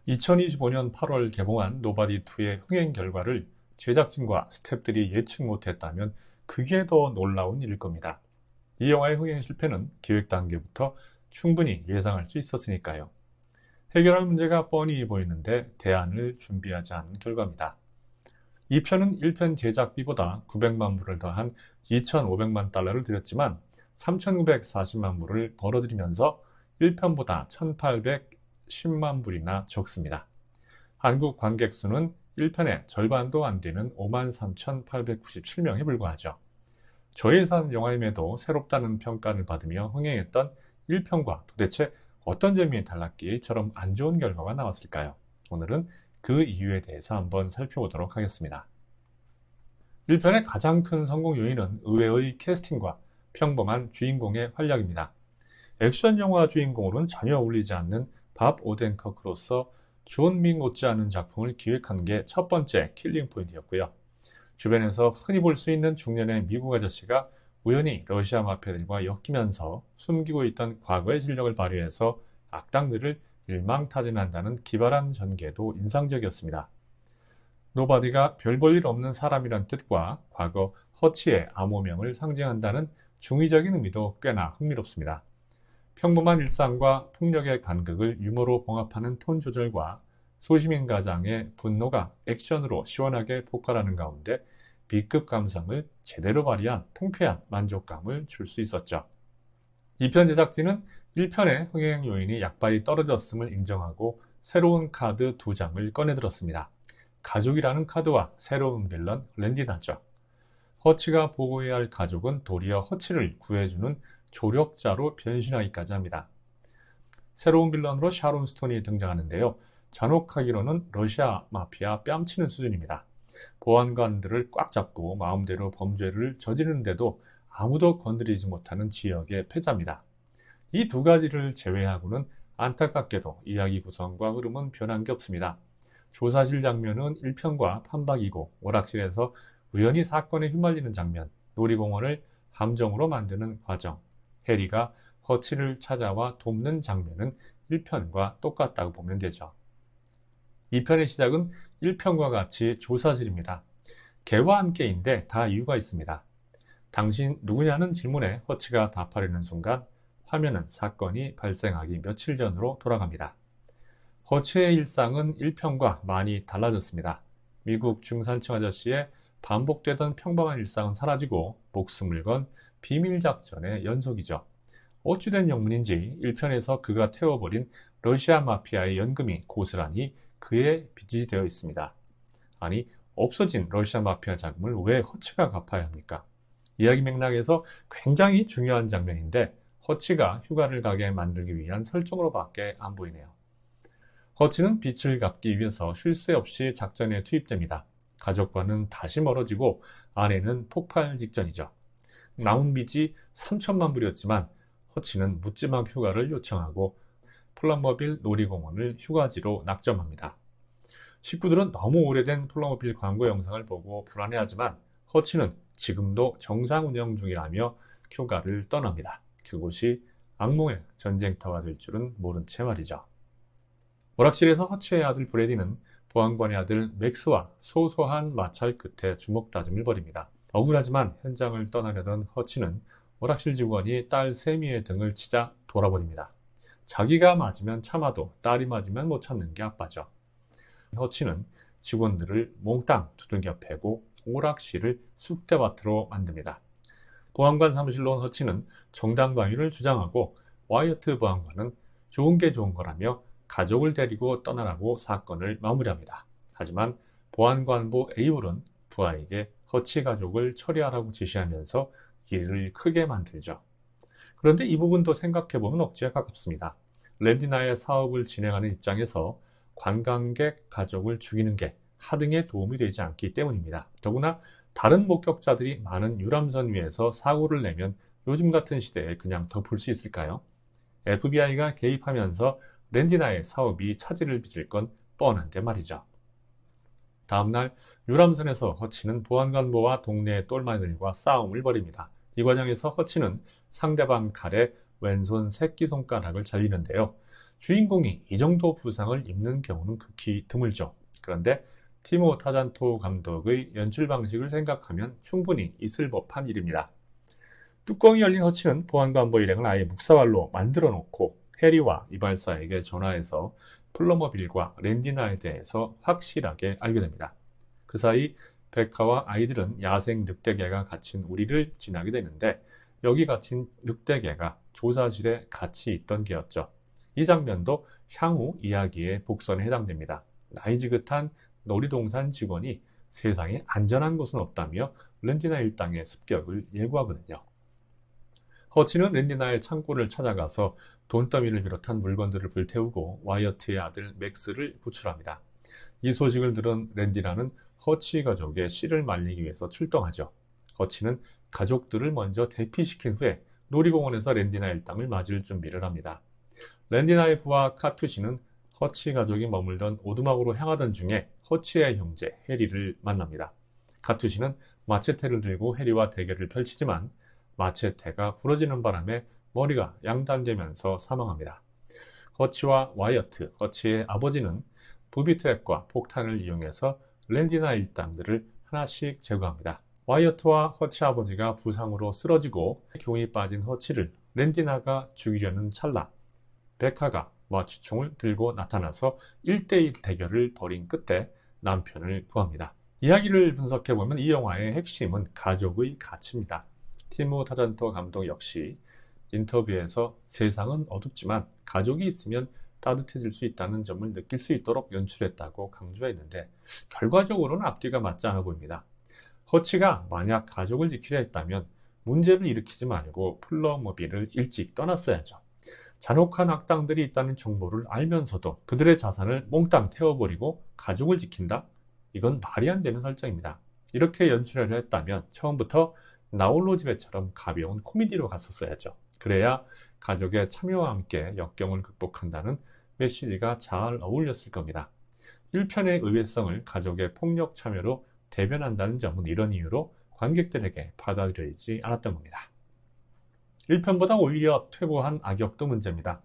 2025년 8월 개봉한 노바디2의 흥행 결과를 제작진과 스태프들이 예측 못했다면 그게 더 놀라운 일일 겁니다. 이 영화의 흥행 실패는 기획 단계부터 충분히 예상할 수 있었으니까요. 해결할 문제가 뻔히 보이는데 대안을 준비하지 않은 결과입니다. 2편은 1편 제작비보다 900만 불을 더한 2,500만 달러를 들였지만 3,940만 불을 벌어들이면서 1편보다 1,810만 불이나 적습니다. 한국 관객 수는 1편의 절반도 안 되는 53,897명에 불과하죠. 저예산 영화임에도 새롭다는 평가를 받으며 흥행했던 1편과 도대체 어떤 점이 달랐기에 안 좋은 결과가 나왔을까요? 오늘은 그 이유에 대해서 한번 살펴보도록 하겠습니다. 1편의 가장 큰 성공 요인은 의외의 캐스팅과 평범한 주인공의 활약입니다. 액션 영화 주인공으로는 전혀 어울리지 않는 밥 오덴커크로서 존 윅 못지않은 작품을 기획한 게 첫 번째 킬링 포인트였고요. 주변에서 흔히 볼 수 있는 중년의 미국 아저씨가 우연히 러시아 마피아들과 엮이면서 숨기고 있던 과거의 실력을 발휘해서 악당들을 일망타진한다는 기발한 전개도 인상적이었습니다. 노바디가 별 볼 일 없는 사람이란 뜻과 과거 허치의 암호명을 상징한다는 중의적인 의미도 꽤나 흥미롭습니다. 평범한 일상과 폭력의 간극을 유머로 봉합하는 톤 조절과 소시민 가장의 분노가 액션으로 시원하게 폭발하는 가운데 B급 감성을 제대로 발휘한 통쾌한 만족감을 줄 수 있었죠. 2편 제작진은 1편의 흥행 요인이 약발이 떨어졌음을 인정하고 새로운 카드 2장을 꺼내들었습니다. 가족이라는 카드와 새로운 빌런 랜디나죠. 허치가 보호해야 할 가족은 도리어 허치를 구해주는 조력자로 변신하기까지 합니다. 새로운 빌런으로 샤론 스톤이 등장하는데요. 잔혹하기로는 러시아 마피아 뺨치는 수준입니다. 보안관들을 꽉 잡고 마음대로 범죄를 저지르는데도 아무도 건드리지 못하는 지역의 패자입니다. 이 두 가지를 제외하고는 안타깝게도 이야기 구성과 흐름은 변한 게 없습니다. 조사실 장면은 1편과 판박이고 오락실에서 우연히 사건에 휘말리는 장면, 놀이공원을 함정으로 만드는 과정, 해리가 허치를 찾아와 돕는 장면은 1편과 똑같다고 보면 되죠. 2편의 시작은 1편과 같이 조사실입니다. 개와 함께인데 다 이유가 있습니다. 당신 누구냐는 질문에 허치가 답하려는 순간 화면은 사건이 발생하기 며칠 전으로 돌아갑니다. 허치의 일상은 1편과 많이 달라졌습니다. 미국 중산층 아저씨의 반복되던 평범한 일상은 사라지고 목숨을 건 비밀작전의 연속이죠. 어찌된 영문인지 1편에서 그가 태워버린 러시아 마피아의 연금이 고스란히 그의 빚이 되어 있습니다. 아니, 없어진 러시아 마피아 자금을 왜 허치가 갚아야 합니까? 이야기 맥락에서 굉장히 중요한 장면인데 허치가 휴가를 가게 만들기 위한 설정으로밖에 안 보이네요. 허치는 빚을 갚기 위해서 쉴 새 없이 작전에 투입됩니다. 가족과는 다시 멀어지고 아내는 폭발 직전이죠. 남은 빚이 3천만 불이었지만 허치는 묻지막 휴가를 요청하고 플라모빌 놀이공원을 휴가지로 낙점합니다. 식구들은 너무 오래된 플라모빌 광고 영상을 보고 불안해하지만 허치는 지금도 정상 운영 중이라며 휴가를 떠납니다. 그곳이 악몽의 전쟁터가 될 줄은 모른 채 말이죠. 오락실에서 허치의 아들 브래디는 보안관의 아들 맥스와 소소한 마찰 끝에 주먹 다짐을 벌입니다. 억울하지만 현장을 떠나려던 허치는 오락실 직원이 딸 세미의 등을 치자 돌아버립니다. 자기가 맞으면 참아도 딸이 맞으면 못 참는 게 아빠죠. 허치는 직원들을 몽땅 두들겨 패고 오락실을 쑥대밭으로 만듭니다. 보안관 사무실로 온 허치는 정당방위를 주장하고 와이어트 보안관은 좋은 게 좋은 거라며 가족을 데리고 떠나라고 사건을 마무리합니다. 하지만 보안관보 에이블은 부하에게 허치 가족을 처리하라고 지시하면서 일을 크게 만들죠. 그런데 이 부분도 생각해보면 억지에 가깝습니다. 랜디나의 사업을 진행하는 입장에서 관광객 가족을 죽이는 게 하등에 도움이 되지 않기 때문입니다. 더구나 다른 목격자들이 많은 유람선 위에서 사고를 내면 요즘 같은 시대에 그냥 덮을 수 있을까요? FBI가 개입하면서 랜디나의 사업이 차질을 빚을 건 뻔한데 말이죠. 다음날 유람선에서 허치는 보안관보와 동네의 똘마니들과 싸움을 벌입니다. 이 과정에서 허치는 상대방 칼에 왼손 새끼손가락을 잘리는데요. 주인공이 이 정도 부상을 입는 경우는 극히 드물죠. 그런데 티모 타잔토 감독의 연출 방식을 생각하면 충분히 있을 법한 일입니다. 뚜껑이 열린 허치는 보안관보 일행을 아예 묵사발로 만들어 놓고 해리와 이발사에게 전화해서 플러머빌과 랜디나에 대해서 확실하게 알게 됩니다. 그 사이 베카와 아이들은 야생 늑대개가 갇힌 우리를 지나게 되는데 여기 갇힌 늑대개가 조사실에 같이 있던 개였죠. 이 장면도 향후 이야기의 복선에 해당됩니다. 나이 지긋한 놀이동산 직원이 세상에 안전한 곳은 없다며 랜디나 일당의 습격을 예고하거든요. 허치는 랜디나의 창고를 찾아가서 돈더미를 비롯한 물건들을 불태우고 와이어트의 아들 맥스를 구출합니다. 이 소식을 들은 랜디나는 허치 가족의 씨를 말리기 위해서 출동하죠. 허치는 가족들을 먼저 대피시킨 후에 놀이공원에서 랜디나 일당을 맞을 준비를 합니다. 랜디나의 부하 카투시는 허치 가족이 머물던 오두막으로 향하던 중에 허치의 형제 해리를 만납니다. 카투시는 마체테를 들고 해리와 대결을 펼치지만 마체테가 부러지는 바람에 머리가 양단되면서 사망합니다. 허치와 와이어트, 허치의 아버지는 부비트랩과 폭탄을 이용해서 랜디나 일당들을 하나씩 제거합니다. 와이어트와 허치 아버지가 부상으로 쓰러지고 경이 빠진 허치를 랜디나가 죽이려는 찰나 베카가 마취총을 들고 나타나서 1대1 대결을 벌인 끝에 남편을 구합니다. 이야기를 분석해보면 이 영화의 핵심은 가족의 가치입니다. 티모 타잔토 감독 역시 인터뷰에서 세상은 어둡지만 가족이 있으면 따뜻해질 수 있다는 점을 느낄 수 있도록 연출했다고 강조했는데 결과적으로는 앞뒤가 맞지 않아 보입니다. 허치가 만약 가족을 지키려 했다면 문제를 일으키지 말고 플러머빌을 일찍 떠났어야죠. 잔혹한 악당들이 있다는 정보를 알면서도 그들의 자산을 몽땅 태워버리고 가족을 지킨다? 이건 말이 안 되는 설정입니다. 이렇게 연출하려 했다면 처음부터 나홀로 집에처럼 가벼운 코미디로 갔었어야죠. 그래야 가족의 참여와 함께 역경을 극복한다는 메시지가 잘 어울렸을 겁니다. 1편의 의외성을 가족의 폭력 참여로 대변한다는 점은 이런 이유로 관객들에게 받아들여지지 않았던 겁니다. 1편보다 오히려 퇴보한 악역도 문제입니다.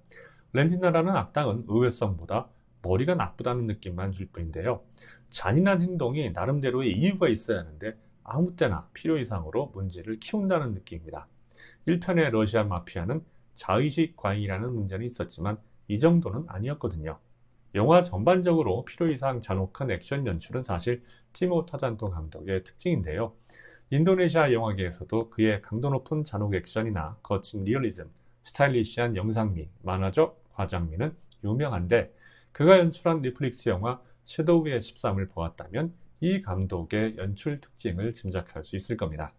랜디나라는 악당은 의외성보다 머리가 나쁘다는 느낌만 줄 뿐인데요. 잔인한 행동이 나름대로의 이유가 있어야 하는데 아무 때나 필요 이상으로 문제를 키운다는 느낌입니다. 1편의 러시아 마피아는 자의식 과잉이라는 문제는 있었지만 이 정도는 아니었거든요. 영화 전반적으로 필요 이상 잔혹한 액션 연출은 사실 티모 타잔토 감독의 특징인데요. 인도네시아 영화계에서도 그의 강도 높은 잔혹 액션이나 거친 리얼리즘, 스타일리시한 영상미, 만화적 과장미는 유명한데 그가 연출한 넷플릭스 영화 섀도우의 13을 보았다면 이 감독의 연출 특징을 짐작할 수 있을 겁니다.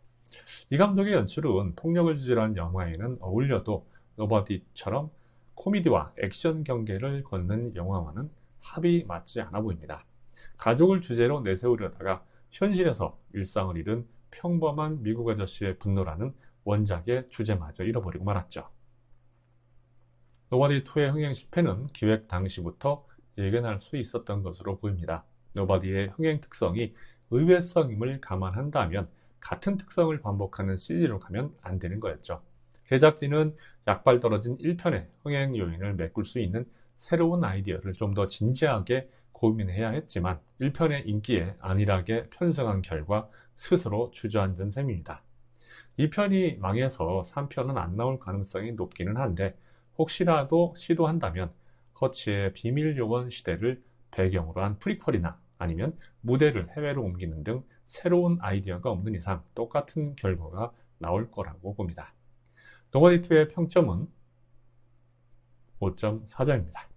이 감독의 연출은 폭력을 주제로 한 영화에는 어울려도 노바디처럼 코미디와 액션 경계를 걷는 영화와는 합이 맞지 않아 보입니다. 가족을 주제로 내세우려다가 현실에서 일상을 잃은 평범한 미국 아저씨의 분노라는 원작의 주제마저 잃어버리고 말았죠. 노바디2의 흥행 실패는 기획 당시부터 예견할 수 있었던 것으로 보입니다. 노바디의 흥행 특성이 의외성임을 감안한다면 같은 특성을 반복하는 CG로 가면 안 되는 거였죠. 제작진은 약발 떨어진 1편의 흥행 요인을 메꿀 수 있는 새로운 아이디어를 좀 더 진지하게 고민해야 했지만 1편의 인기에 안일하게 편승한 결과 스스로 주저앉은 셈입니다. 2편이 망해서 3편은 안 나올 가능성이 높기는 한데 혹시라도 시도한다면 허치의 비밀 요원 시대를 배경으로 한 프리퀄이나 아니면 무대를 해외로 옮기는 등 새로운 아이디어가 없는 이상 똑같은 결과가 나올 거라고 봅니다. 노바디2의 평점은 5.4점입니다.